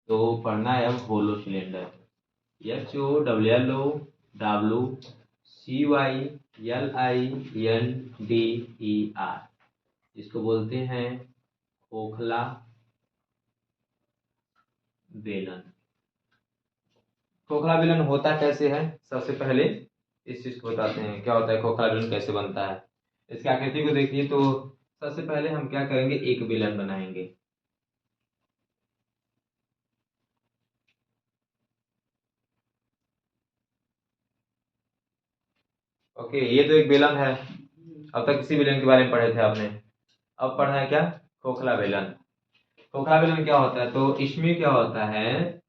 तो पढ़ना है अब होलो सिलेंडर। HOLLOWCYLINDER, इसको बोलते हैं खोखला बेलन। खोखला बेलन होता कैसे है, सबसे पहले इस चीज को बताते हैं क्या होता है खोखला बेलन, कैसे बनता है। इसकी आकृति को देखिए तो सबसे पहले हम क्या करेंगे, एक बेलन बनाएंगे। ओके, ये तो एक बेलन है। अब तक किसी बेलन के बारे में पढ़े थे आपने, अब पढ़ना है क्या, खोखला बेलन। खोखला बेलन क्या होता है, तो इसमें क्या होता है,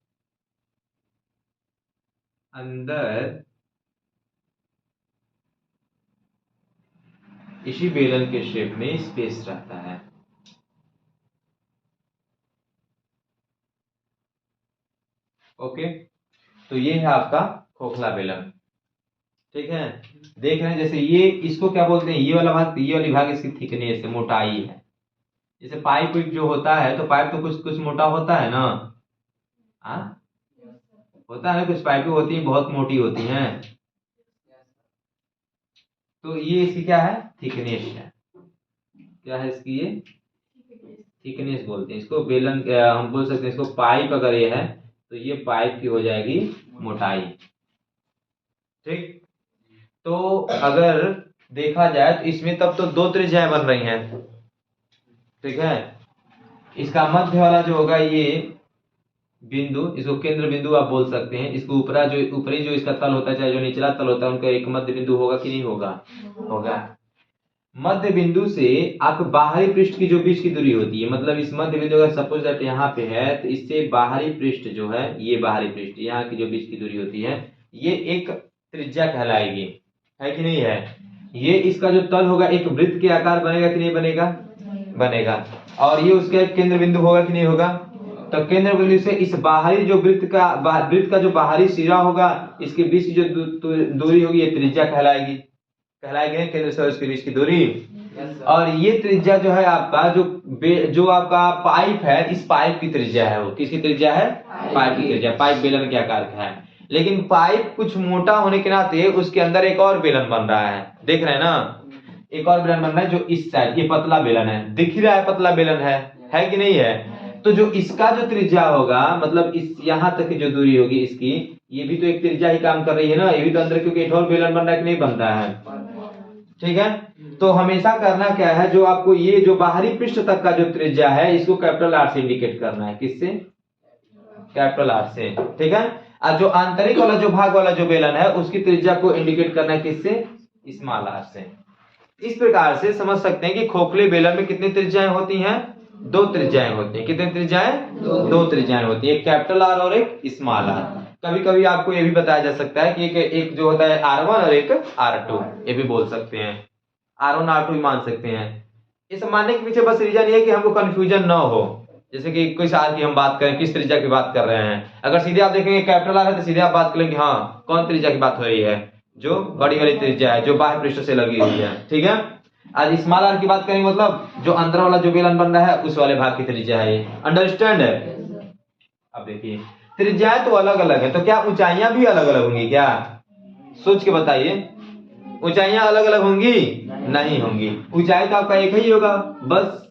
अंदर इसी बेलन के शेप में स्पेस रहता है। ओके, तो ये है आपका खोखला बेलन। ठीक है, देख रहे हैं जैसे ये, इसको क्या बोलते हैं, ये वाला भाग, ये वाली भाग इसकी थिकनेस है, मोटाई है। जैसे पाइप जो होता है, तो पाइप तो कुछ कुछ मोटा होता है ना, होता है, कुछ पाइपें होती हैं बहुत मोटी होती हैं। तो ये इसकी क्या है, थिकनेस है। क्या है इसकी, ये थिकनेस बोलते हैं इसको। बेलन हम बोल सकते हैं इसको पाइप, अगर ये है तो ये पाइप की हो जाएगी मोटाई। ठीक, तो अगर देखा जाए तो इसमें तब तो दो त्रिज्याएं बन रही हैं। ठीक है, इसका मध्य वाला जो होगा ये बिंदु, इसको केंद्र बिंदु आप बोल सकते हैं। इसको ऊपरी जो इसका तल होता है, चाहे जो निचला तल होता है, उनका एक मध्य बिंदु होगा कि नहीं होगा, होगा। मध्य बिंदु से आप बाहरी पृष्ठ की जो बीच की दूरी होती है, मतलब इस मध्य बिंदु अगर सपोज दैट यहाँ पे है, तो इससे बाहरी पृष्ठ जो है, ये बाहरी पृष्ठ, यहाँ की जो बीच की दूरी होती है, ये एक त्रिज्या कहलाएगी, है कि नहीं है। ये इसका जो तल होगा एक वृत्त के आकार बनेगा कि नहीं बनेगा, बनेगा। और ये उसका एक केंद्र बिंदु होगा कि नहीं होगा। तो केंद्र बिंदु से इस बाहरी जो वृत्त का जो बाहरी सिरा होगा, इसके बीच की जो दूरी होगी, ये त्रिज्या कहलाएगी, केंद्र से उसके बीच की दूरी। और ये त्रिज्या जो है आपका, जो आपका पाइप है, इस पाइप की त्रिज्या है, वो किसकी त्रिज्या है, पाइप की त्रिज्या। पाइप बेलन के आकार का है, लेकिन पाइप कुछ मोटा होने के नाते उसके अंदर एक और बेलन बन रहा है, देख रहे हैं ना, एक और बेलन बन रहा है जो इस साइड, ये पतला बेलन है, दिख रहा है पतला बेलन है कि नहीं है। तो जो इसका जो त्रिज्या होगा, मतलब इस यहाँ तक की जो दूरी होगी इसकी, ये भी तो एक त्रिज्या ही काम कर रही है ना, ये भी तो अंदर, क्योंकि एक और बेलन बन रहा है कि नहीं बन रहा है। ठीक है, तो हमेशा करना क्या है, जो आपको ये जो बाहरी पृष्ठ तक का जो त्रिज्या है, इसको कैपिटल आर से इंडिकेट करना है, किससे, कैपिटल आर से। ठीक है, और जो आंतरिक वाला जो भाग वाला जो बेलन है, उसकी त्रिज्या को इंडिकेट करना है किससे, स्मॉल आर से। इस प्रकार से समझ सकते हैं कि खोखले बेलन में कितनी त्रिज्याएं होती हैं, दो त्रिज्याएं होती हैं। कितनी त्रिज्याएं, दो त्रिज्याएं होती हैं, एक कैपिटल आर और एक स्मॉल आर। कभी कभी आपको ये भी बताया जा सकता है कि एक जो होता है R1 और एक R2, ये भी बोल सकते हैं, R1 R2 भी मान सकते हैं। इस मानने के पीछे बस रीजन ये है कि हमको कंफ्यूजन ना हो, जैसे कि किस आर की हम बात करें, किस त्रिज्या की बात कर रहे हैं। अगर सीधे आप देखेंगे कैपिटल आर है, तो सीधे आप बात करेंगे हाँ कौन त्रिज्या की बात हो रही है, जो बड़ी वाली त्रिज्या है, जो बाह्य पृष्ठ से लगी हुई है। ठीक है, आज स्मॉल आर की बात करेंगे, मतलब जो अंदर वाला जो बेलन बन रहा है, उस वाले भाग की त्रिज्या है ये। अंडरस्टैंड है। अब देखिए त्रिज्याएं तो अलग अलग है, तो क्या ऊंचाइयां भी अलग अलग होंगी क्या, सोच के बताइए। ऊंचाइयां अलग अलग होंगी, नहीं होंगी। ऊंचाई तो आपका एक ही होगा, बस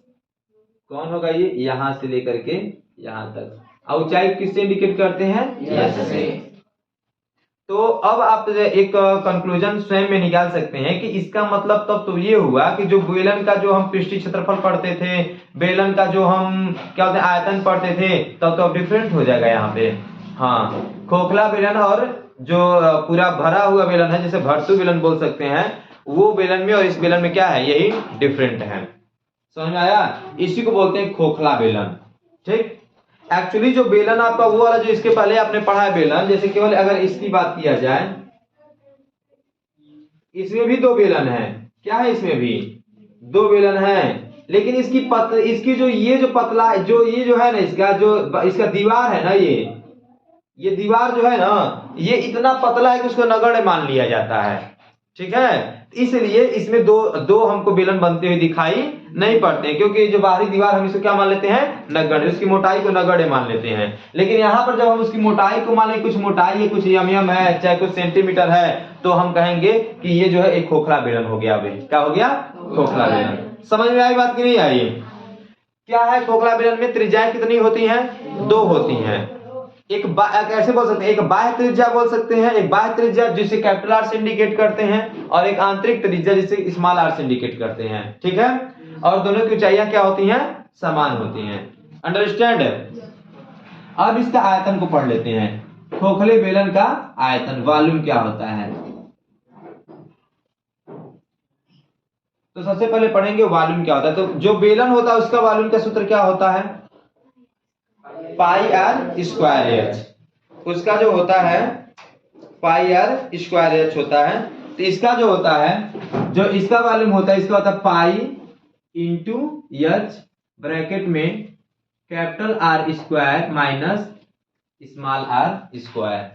कौन होगा, ये यहां से लेकर के यहां तक। और ऊंचाई किससे इंडिकेट करते हैं, एस से। तो अब आप एक कंक्लूजन स्वयं में निकाल सकते हैं कि इसका मतलब तब तो ये हुआ कि जो बेलन का जो हम पृष्ठीय क्षेत्रफल पढ़ते थे, बेलन का जो हम क्या होता है आयतन पढ़ते थे, तब तो अब डिफरेंट हो जाएगा यहाँ पे। हाँ, खोखला बेलन और जो पूरा भरा हुआ बेलन है, जैसे भरतू बेलन बोल सकते हैं, वो बेलन में और इस बेलन में क्या है, यही डिफरेंट है। समझ में आया, इसी को बोलते हैं खोखला बेलन। ठीक, एक्चुअली जो बेलन आपका वो वाला जो इसके पहले आपने पढ़ा है बेलन, जैसे केवल अगर इसकी बात किया जाए, इसमें भी दो बेलन है, क्या है, इसमें भी दो बेलन है, लेकिन इसकी जो ये जो पतला जो ये जो है ना, इसका जो इसका दीवार है ना, ये दीवार जो है ना, ये इतना पतला है कि उसको नगण्य मान लिया जाता है। ठीक है, इसलिए इसमें दो हमको बेलन बनते हुए दिखाई नहीं पढ़ते हैं, क्योंकि जो बाहरी दीवार हम इसको क्या मान लेते हैं, नगण्य, उसकी मोटाई को नगण्य मान लेते हैं। लेकिन यहाँ पर जब हम उसकी मोटाई को मान लें, कुछ मोटाई है, कुछ यम है, चाहे कुछ सेंटीमीटर है, तो हम कहेंगे कि ये जो है एक खोखला बेलन हो गया। अभी क्या हो गया, खोखला बेलन। समझ में आई बात की नहीं आई? क्या है खोखला बेलन में त्रिज्याएं कितनी होती हैं, 2 होती हैं। एक ऐसे बोल सकते हैं, एक बाह्य त्रिज्या बोल सकते हैं, एक बाह्य त्रिज्या जिसे कैपिटल आर से इंडिकेट करते हैं, और एक आंतरिक त्रिज्या जिसे स्मॉल आर से इंडिकेट करते हैं। ठीक है, और दोनों की ऊंचाइयां क्या होती हैं, समान होती हैं। अंडरस्टैंड? अब इसका आयतन को पढ़ लेते हैं। खोखले बेलन का आयतन, वॉल्यूम क्या होता है। तो सबसे पहले पढ़ेंगे वॉल्यूम क्या होता है। तो जो बेलन होता है उसका वॉल्यूम का सूत्र क्या होता है, पाई आर स्क्वायर एच। उसका जो होता है पाई आर स्क्वायर एच होता है। तो इसका जो होता है, जो इसका वॉल्यूम होता है, इसका होता है पाई इंटू एच ब्रैकेट में capital are square minus small are square.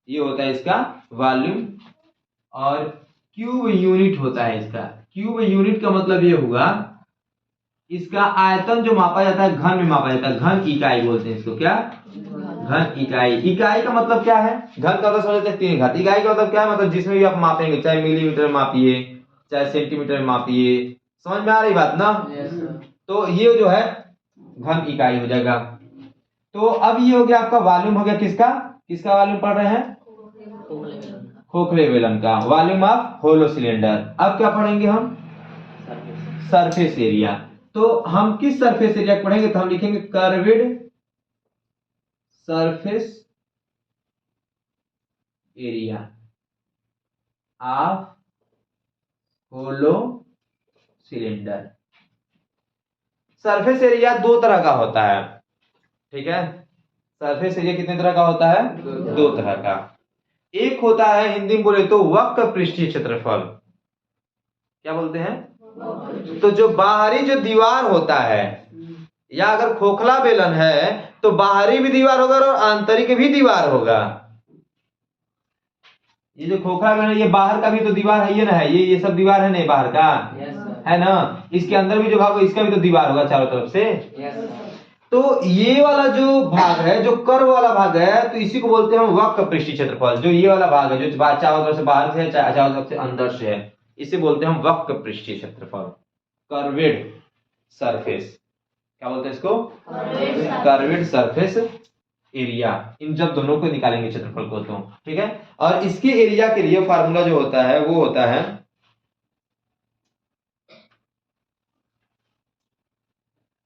ये होता है इसका वॉल्यूम। और क्यूब यूनिट होता है इसका। क्यूब यूनिट का मतलब ये हुआ, इसका आयतन जो मापा जाता है घन में मापा जाता है। घन इकाई बोलते हैं इसको। क्या, घन इकाई। इकाई का मतलब क्या है, घन का मतलब समझते हैं 3 घात। इकाई का मतलब क्या है, मतलब जिसमें भी आप मापेंगे, चाहे मिलीमीटर में मापिए, चाहे सेंटीमीटर में मापिए। समझ में आ रही बात ना? तो ये जो है घन इकाई हो जाएगा। तो अब ये हो गया आपका वॉल्यूम हो गया किसका, किसका वॉल्यूम पढ़ रहे हैं, खोखले बेलन का, वॉल्यूम ऑफ होलो सिलेंडर। अब क्या पढ़ेंगे हम, सरफेस एरिया। तो हम किस सरफेस एरिया पढ़ेंगे, तो हम लिखेंगे curved surface area of hollow cylinder. Surface area 2 तरह का होता है। ठीक है, सरफेस एरिया कितने तरह का होता है, 2 तरह का। एक होता है हिंदी में बोले तो वक्र पृष्ठीय क्षेत्रफल। क्या बोलते हैं, तो जो बाहरी जो दीवार होता है, या अगर खोखला बेलन है तो बाहरी भी दीवार होगा और आंतरिक भी दीवार होगा। ये जो खोखला बेलन, ये बाहर का भी तो दीवार है, ये ना है, ये सब दीवार है नहीं बाहर का, है ना। इसके अंदर भी जो भाग होगा, इसका भी तो दीवार होगा चारों तरफ से। तो ये वाला जो भाग है, जो कर्व वाला भाग है, तो इसी को बोलते हैं हम वक्र पृष्ठीय क्षेत्रफल। जो ये वाला भाग है, जो चारों तरफ से बाहर से है, चारों तरफ से अंदर से है, इसे बोलते हैं हम वक्र पृष्ठीय क्षेत्रफल, कर्वेड सरफेस। क्या बोलते हैं इसको, कर्वेड सरफेस एरिया। इन जब दोनों को निकालेंगे क्षेत्रफल को तो ठीक है। और इसके एरिया के लिए फार्मूला जो होता है वो होता है,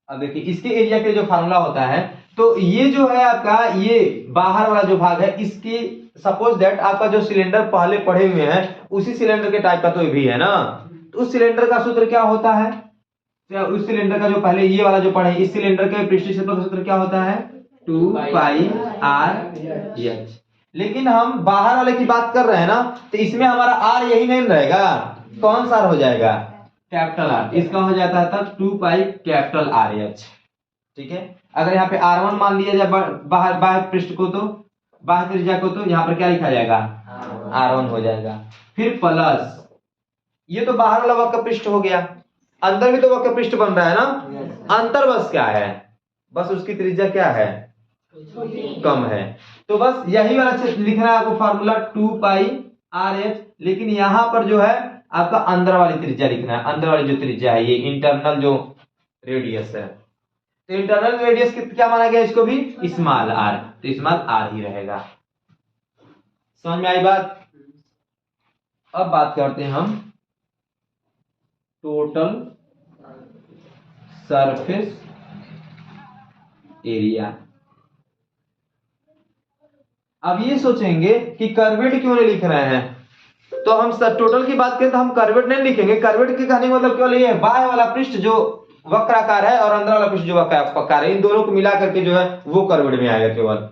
अब देखिए इसके एरिया के जो फार्मूला होता है, तो ये जो है आपका, ये बाहर वाला जो भाग है, इसकी सपोज दैट आपका जो सिलेंडर पहले पढ़े हुए हैं, उसी सिलेंडर के टाइप का तो भी है ना। तो उस सिलेंडर का सूत्र क्या होता है, तो उस सिलेंडर का जो पहले ये वाला जो पढ़े, इस सिलेंडर के पृष्ठीय क्षेत्रफल का सूत्र क्या होता है, 2 पाई आर एच। लेकिन हम बाहर वाले की बात कर रहे हैं ना, तो इसमें हमारा आर यही नहीं रहेगा, कौन सा हो जाएगा, कैपिटल आर। इसका हो जाता था 2 पाई कैपिटल आर एच। ठीक है, अगर यहाँ पे R1 मान लिया जाए बाहर बाह्य पृष्ठ को, तो बाह्य त्रिज्या को, तो यहाँ पर क्या लिखा जाएगा, R1 हो जाएगा। फिर प्लस ये तो बाहर वाला वक्र पृष्ठ हो गया, अंदर भी तो वक्र पृष्ठ बन रहा है ना। अंतर बस क्या है, बस उसकी त्रिज्या क्या है, कम है। तो बस यही वाला लिखना है आपको फार्मूला 2 पाई आर एच। लेकिन यहाँ पर जो है आपका अंदर वाली त्रिज्या लिखना है। अंदर वाली जो त्रिज्या है, ये इंटरनल जो रेडियस है, तो इंटरनल रेडियस क्या माना गया इसको भी, स्मॉल आर, तो स्मॉल आर ही रहेगा। समझ में आई बात? अब बात करते हैं हम टोटल सरफेस एरिया। अब ये सोचेंगे कि कर्वेड क्यों नहीं लिख रहे हैं, तो हम टोटल की बात करें तो हम कर्वेड नहीं लिखेंगे। कर्वेड के कहने का मतलब केवल ये बाह्य वाला पृष्ठ जो वक्राकार है और अंदर वाला पृष्ठ जो वक्राकार है, इन दोनों को मिला करके जो है वो कर्वेड में आएगा केवल।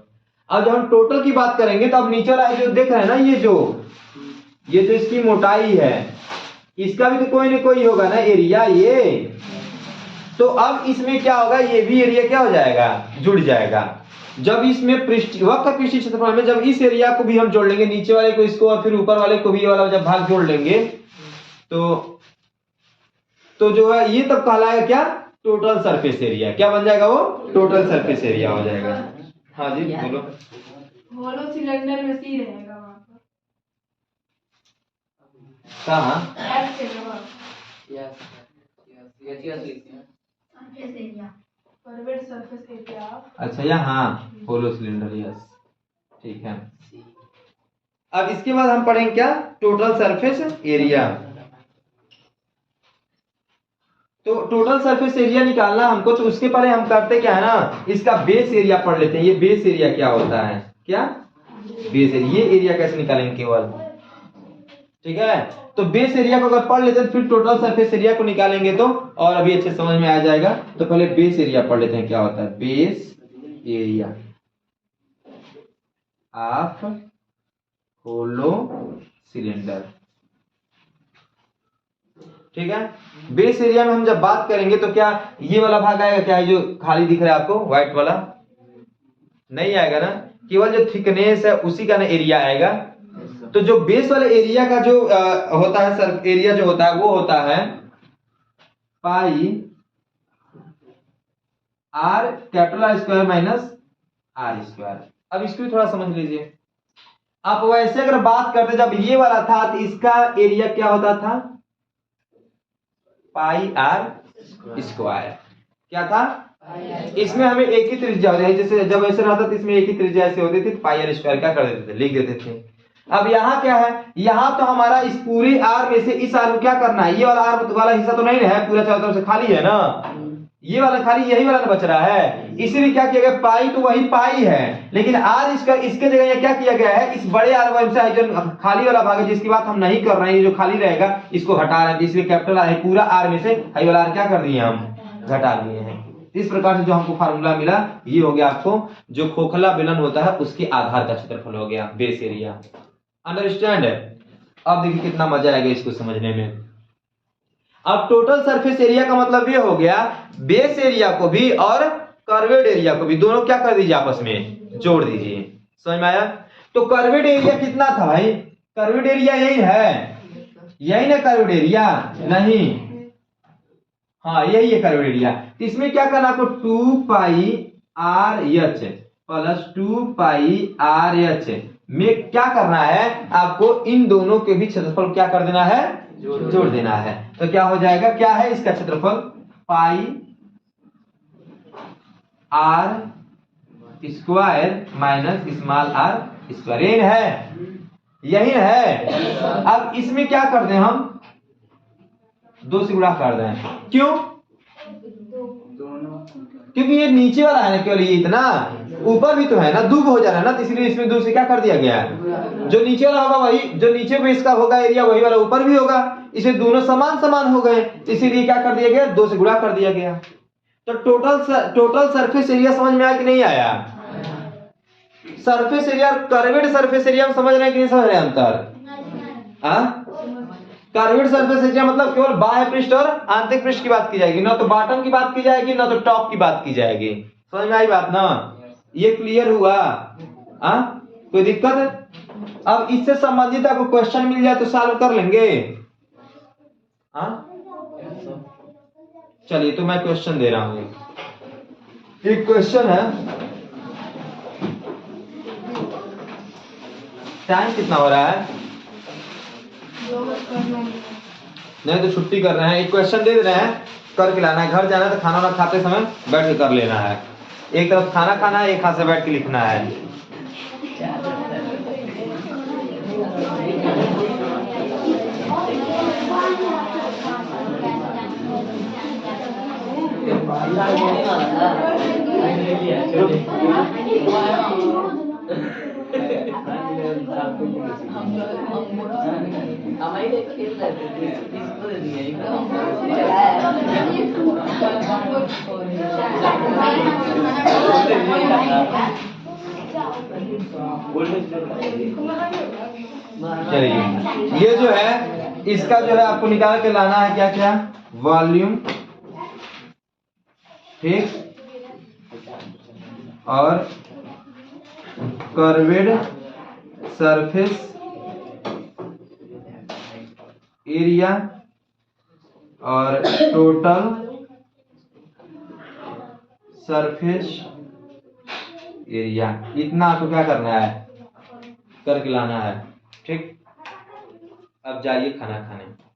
अब जब हम टोटल की बात करेंगे तो अब नीचे वाला जो देख रहे हैं ना, ये जो इसकी मोटाई है, इसका भी तो कोई ना कोई होगा ना एरिया ये। तो अब इसमें क्या होगा, ये भी एरिया क्या हो जाएगा, जुड़ जाएगा। जब इसमें वक्र पृष्ठीय क्षेत्रफल में जब इस एरिया को भी हम जोड़ लेंगे, नीचे वाले को इसको और फिर ऊपर वाले को भी, ये वाला जब भाग जोड़ लेंगे, तो तो जो है ये तब कहलाएगा क्या, टोटल सरफेस एरिया। क्या बन जाएगा वो, टोटल सरफेस एरिया हो जाएगा। हाँ जी बोलो। होलो सिलेंडर में सी रहेगा वहां पर। कहाँ? एस जगह। Yes surface area, curved surface area. अच्छा यहाँ होलो सिलेंडर, यस ठीक है। अब इसके बाद हम पढ़ेंगे क्या, टोटल सरफेस एरिया। तो टोटल सरफेस एरिया निकालना हमको, तो उसके पहले हम करते क्या है ना, इसका बेस एरिया पढ़ लेते हैं। ये बेस एरिया क्या होता है, क्या बेस एरिया, ये एरिया कैसे निकालेंगे केवल, ठीक है। तो बेस एरिया को अगर पढ़ लेते हैं फिर टोटल सरफेस एरिया को निकालेंगे तो और अभी अच्छे समझ में आ जाएगा। तो पहले बेस एरिया पढ़ लेते हैं, क्या होता है base area of hollow cylinder, ठीक है। बेस एरिया में हम जब बात करेंगे तो क्या ये वाला भाग आएगा क्या, जो खाली दिख रहा है आपको व्हाइट वाला, नहीं आएगा ना, केवल जो थिकनेस है उसी का ना एरिया आएगा। तो जो बेस वाले एरिया का जो होता है सर, एरिया जो होता है वो होता है pi r capital are square minus r square. अब इसको भी थोड़ा समझ लीजिए। आप वैसे अगर बात करते जब ये वाला था तो इसका एरिया क्या होता था, पाई आर स्क्वायर। क्या था, इसमें हमें एक ही त्रिज्या होती है, जैसे जब ऐसे रहता था इसमें एक ही त्रिज्या ऐसे होती थी, पाई आर स्क्वायर क्या कर देते थे, लिख देते थे। अब यहाँ क्या है, यहाँ तो हमारा इस पूरी आर में से इस आर को क्या करना है, ये वाला आर वाला हिस्सा तो नहीं है, पूरा चारों तरफ से खाली है ना, ये वाला खाली यही वाला बच रहा है। इसीलिए क्या किया गया, पाई तो वही पाई है, लेकिन आर इसका इसके जगह क्या किया गया है, इस बड़े आर वाले से जो खाली वाला भाग है जिसकी बात हम नहीं कर रहे हैं, जो खाली रहेगा इसको हटा रहे हैं, इसलिए कैपिटल आर पूरा आर में से हाई वाला आर क्या कर दिए हम, घटा दिए हैं। इस प्रकार से जो हमको फार्मूला मिला ये हो गया आपको, जो खोखला बेलन होता है उसके आधार का क्षेत्रफल हो गया बेस एरिया। अंडरस्टैंड। अब देखिए कितना मजा आएगा इसको समझने में। अब टोटल सरफेस एरिया का मतलब ये हो गया, बेस एरिया को भी और कर्वेड एरिया को भी दोनों क्या कर दीजिए, आपस में जोड़ दीजिए। समझ में आया। तो कर्वेड एरिया कितना था भाई, कर्वेड एरिया यही है, यही ना कर्वेड एरिया, नहीं हाँ यही है कर्वेड एरिया। तो इसमें क्या करना आपको, 2 पाई आर एच प्लस 2 पाई आर एच में क्या करना है आपको, इन दोनों के भी क्षेत्रफल क्या कर देना है, जोड़ देना है। तो क्या हो जाएगा, क्या है इसका क्षेत्रफल, pi r square minus small are square है, यही है। अब इसमें क्या कर दें हम, 2 से गुणा कर दें, क्यों, क्योंकि ये नीचे वाला है ना केवल, ये इतना ऊपर भी तो है ना, 2 हो जा रहा है ना, तो इसलिए इसमें 2 से क्या कर दिया गया है, जो नीचे वाला होगा वही, जो नीचे बेस का होगा एरिया वही वाला ऊपर भी होगा, इसे दोनों समान समान हो गए, इसीलिए क्या कर दिया गया, 2 से गुणा कर दिया गया। तो टोटल सरफेस एरिया समझ में आया कि नहीं आया, surface area curved surface area में समझ रहे हैं कि नहीं समझ रहे हैं अंतर, हाँ कर्वेड सरफेस एरिया मतलब केवल बाह्य पृष्ठ और आंतरिक पृष्ठ की बात की जाएगी, ना तो बॉटम की बात की जाएगी ना तो टॉप की बात की जाएगी। समझ में आई बात ना, ये क्लियर हुआ, कोई दिक्कत है। अब इससे संबंधित आपको क्वेश्चन मिल जाए तो सॉल्व कर लेंगे, चलिए तो मैं क्वेश्चन दे रहा हूं, एक क्वेश्चन है, टाइम कितना हो रहा है, नहीं तो छुट्टी कर रहे हैं, एक क्वेश्चन दे रहे हैं करके लाना है, घर जाना है तो खाना वाना खाते समय बैठ के कर लेना है, एक तरफ खाना खाना है एक हाथ से बैठ के लिखना है। चलिए ये जो है इसका जो है आपको निकाल के लाना है क्या क्या, वॉल्यूम, ठीक, और कर्वेड सरफेस एरिया और टोटल सरफेस एरिया, इतना आपको क्या करना है, करके लाना है। ठीक, अब जाइए खाना खाने।